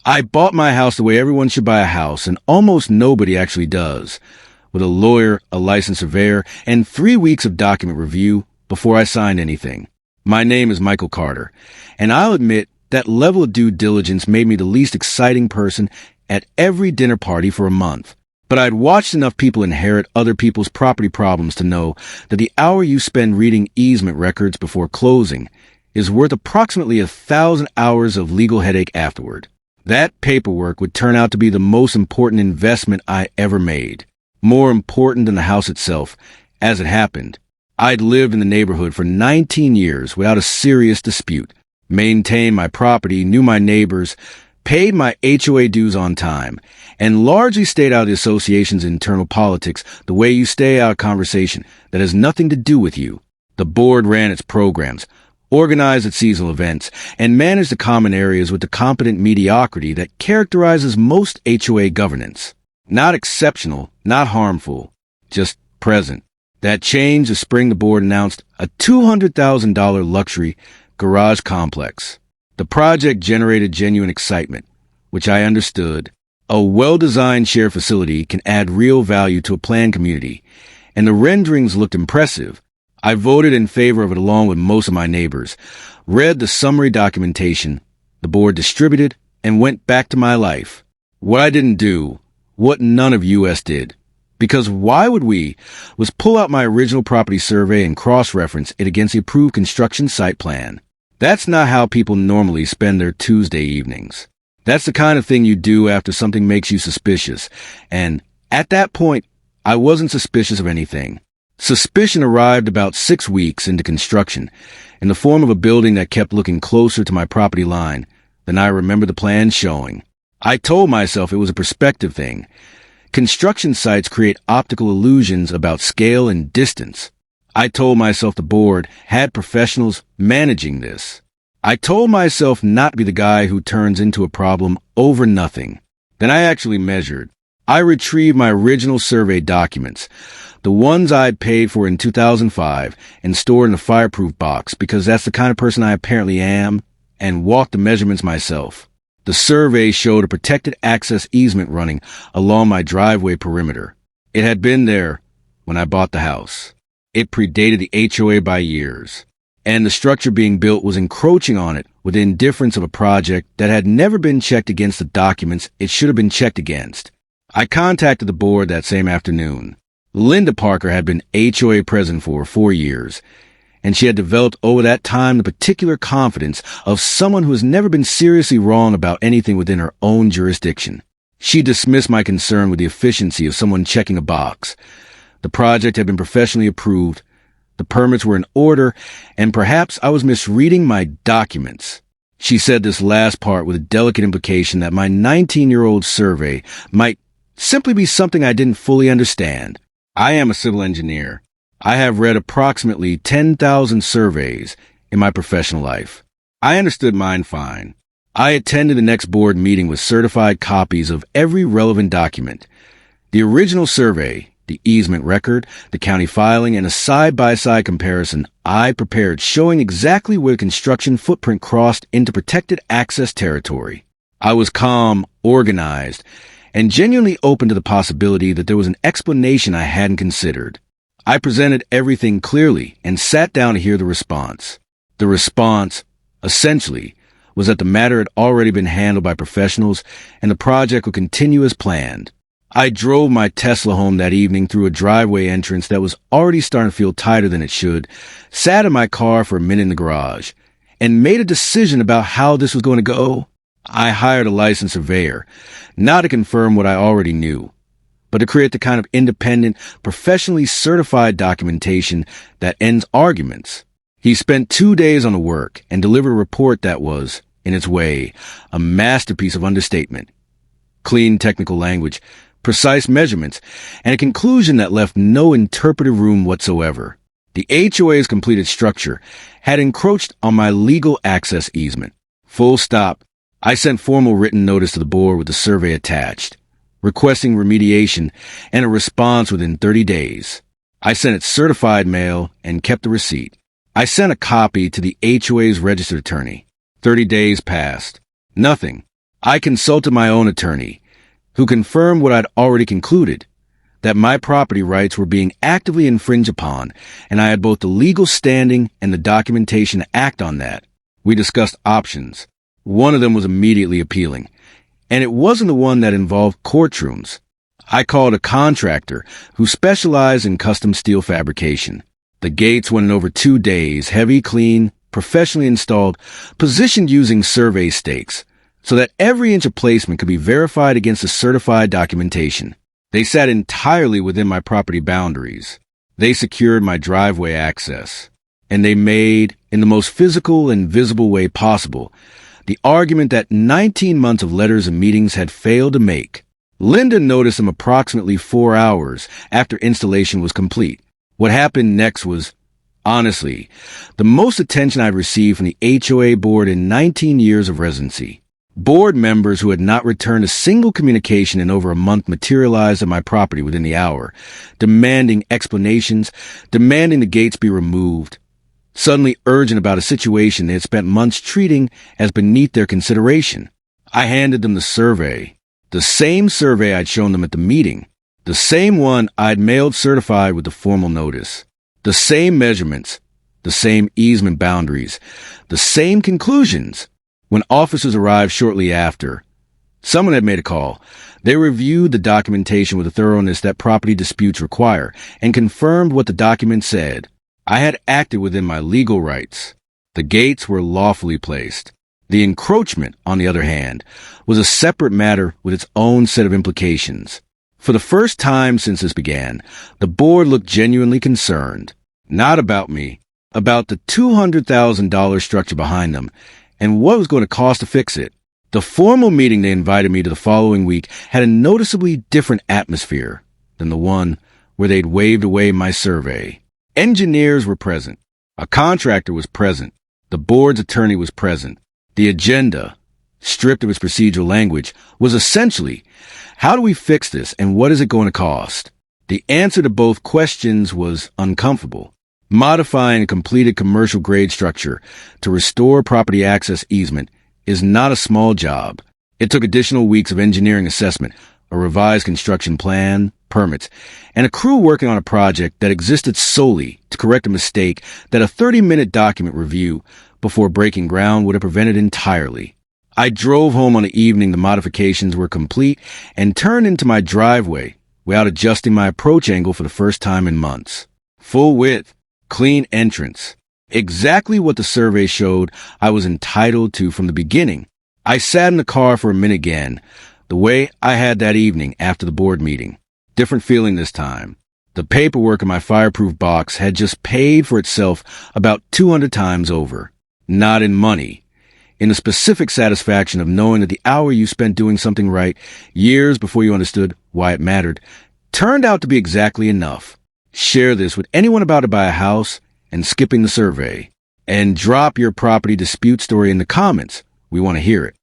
I bought my house the way everyone should buy a house, and almost nobody actually does, with a lawyer, a licensed surveyor, and 3 weeks of document review before I signed anything. My name is Michael Carter, and I'll admit that level of due diligence made me the least exciting person at every dinner party for a month. But I'd watched enough people inherit other people's property problems to know that the hour you spend reading easement records before closing is worth approximately 1,000 hours of legal headache afterward. That paperwork would turn out to be the most important investment I ever made. More important than the house itself. As it happened, I'd lived in the neighborhood for 19 years without a serious dispute, maintained my property, knew my neighbors, paid my HOA dues on time, and largely stayed out of the association's internal politics the way you stay out of conversation that has nothing to do with you. The board ran its programs, organized its seasonal events, and managed the common areas with the competent mediocrity that characterizes most HOA governance. Not exceptional, not harmful, just present. That changed the spring the board announced a $200,000 luxury garage complex. The project generated genuine excitement, which I understood. A well-designed shared facility can add real value to a planned community, and the renderings looked impressive. I voted in favor of it along with most of my neighbors, read the summary documentation the board distributed, and went back to my life. What I didn't do, what none of US did, because why would we, was pull out my original property survey and cross-reference it against the approved construction site plan. That's not how people normally spend their Tuesday evenings. That's the kind of thing you do after something makes you suspicious, and at that point, I wasn't suspicious of anything. Suspicion arrived about 6 weeks into construction, in the form of a building that kept looking closer to my property line than I remember the plan showing. I told myself it was a perspective thing. Construction sites create optical illusions about scale and distance. I told myself the board had professionals managing this. I told myself not to be the guy who turns into a problem over nothing. Then I actually measured. I retrieved my original survey documents, the ones I'd paid for in 2005, and stored in a fireproof box because that's the kind of person I apparently am, and walked the measurements myself. The survey showed a protected access easement running along my driveway perimeter. It had been there when I bought the house. It predated the HOA by years, and the structure being built was encroaching on it with the indifference of a project that had never been checked against the documents it should have been checked against. I contacted the board that same afternoon. Linda Parker had been HOA president for 4 years, and she had developed over that time the particular confidence of someone who has never been seriously wrong about anything within her own jurisdiction. She dismissed my concern with the efficiency of someone checking a box. The project had been professionally approved, the permits were in order, and perhaps I was misreading my documents. She said this last part with a delicate implication that my 19-year-old survey might simply be something I didn't fully understand. I am a civil engineer. I have read approximately 10,000 surveys in my professional life. I understood mine fine. I attended the next board meeting with certified copies of every relevant document. The original survey, the easement record, the county filing, and a side-by-side comparison I prepared showing exactly where the construction footprint crossed into protected access territory. I was calm, organized, and genuinely open to the possibility that there was an explanation I hadn't considered. I presented everything clearly and sat down to hear the response. The response, essentially, was that the matter had already been handled by professionals and the project would continue as planned. I drove my Tesla home that evening through a driveway entrance that was already starting to feel tighter than it should, sat in my car for a minute in the garage, and made a decision about how this was going to go. I hired a licensed surveyor, not to confirm what I already knew, but to create the kind of independent, professionally certified documentation that ends arguments. He spent 2 days on the work and delivered a report that was, in its way, a masterpiece of understatement. Clean technical language, precise measurements, and a conclusion that left no interpretive room whatsoever. The HOA's completed structure had encroached on my legal access easement. Full stop. I sent formal written notice to the board with the survey attached, requesting remediation and a response within 30 days. I sent it certified mail and kept the receipt. I sent a copy to the HOA's registered attorney. 30 days passed. Nothing. I consulted my own attorney, who confirmed what I'd already concluded, that my property rights were being actively infringed upon, and I had both the legal standing and the documentation to act on that. We discussed options. One of them was immediately appealing, and it wasn't the one that involved courtrooms. I called a contractor who specialized in custom steel fabrication. The gates went in over 2 days, heavy, clean, professionally installed, positioned using survey stakes, so that every inch of placement could be verified against the certified documentation. They sat entirely within my property boundaries. They secured my driveway access, and they made, in the most physical and visible way possible, the argument that 19 months of letters and meetings had failed to make. Linda noticed them approximately 4 hours after installation was complete. What happened next was, honestly, the most attention I've received from the HOA board in 19 years of residency. Board members who had not returned a single communication in over a month materialized at my property within the hour, demanding explanations, demanding the gates be removed, suddenly urgent about a situation they had spent months treating as beneath their consideration. I handed them the survey, the same survey I'd shown them at the meeting, the same one I'd mailed certified with the formal notice, the same measurements, the same easement boundaries, the same conclusions. When officers arrived shortly after, someone had made a call. They reviewed the documentation with the thoroughness that property disputes require and confirmed what the document said. I had acted within my legal rights. The gates were lawfully placed. The encroachment, on the other hand, was a separate matter with its own set of implications. For the first time since this began, the board looked genuinely concerned. Not about me, about the $200,000 structure behind them, and what it was going to cost to fix it. The formal meeting they invited me to the following week had a noticeably different atmosphere than the one where they'd waved away my survey. Engineers were present. A contractor was present. The board's attorney was present. The agenda, stripped of its procedural language, was essentially, how do we fix this and what is it going to cost? The answer to both questions was uncomfortable. Modifying a completed commercial-grade structure to restore property access easement is not a small job. It took additional weeks of engineering assessment, a revised construction plan, permits, and a crew working on a project that existed solely to correct a mistake that a 30-minute document review before breaking ground would have prevented entirely. I drove home on the evening the modifications were complete and turned into my driveway without adjusting my approach angle for the first time in months. Full width. Clean entrance. Exactly what the survey showed I was entitled to from the beginning. I sat in the car for a minute again, the way I had that evening after the board meeting. Different feeling this time. The paperwork in my fireproof box had just paid for itself about 200 times over. Not in money. In the specific satisfaction of knowing that the hour you spent doing something right, years before you understood why it mattered, turned out to be exactly enough. Share this with anyone about to buy a house and skipping the survey. And drop your property dispute story in the comments. We want to hear it.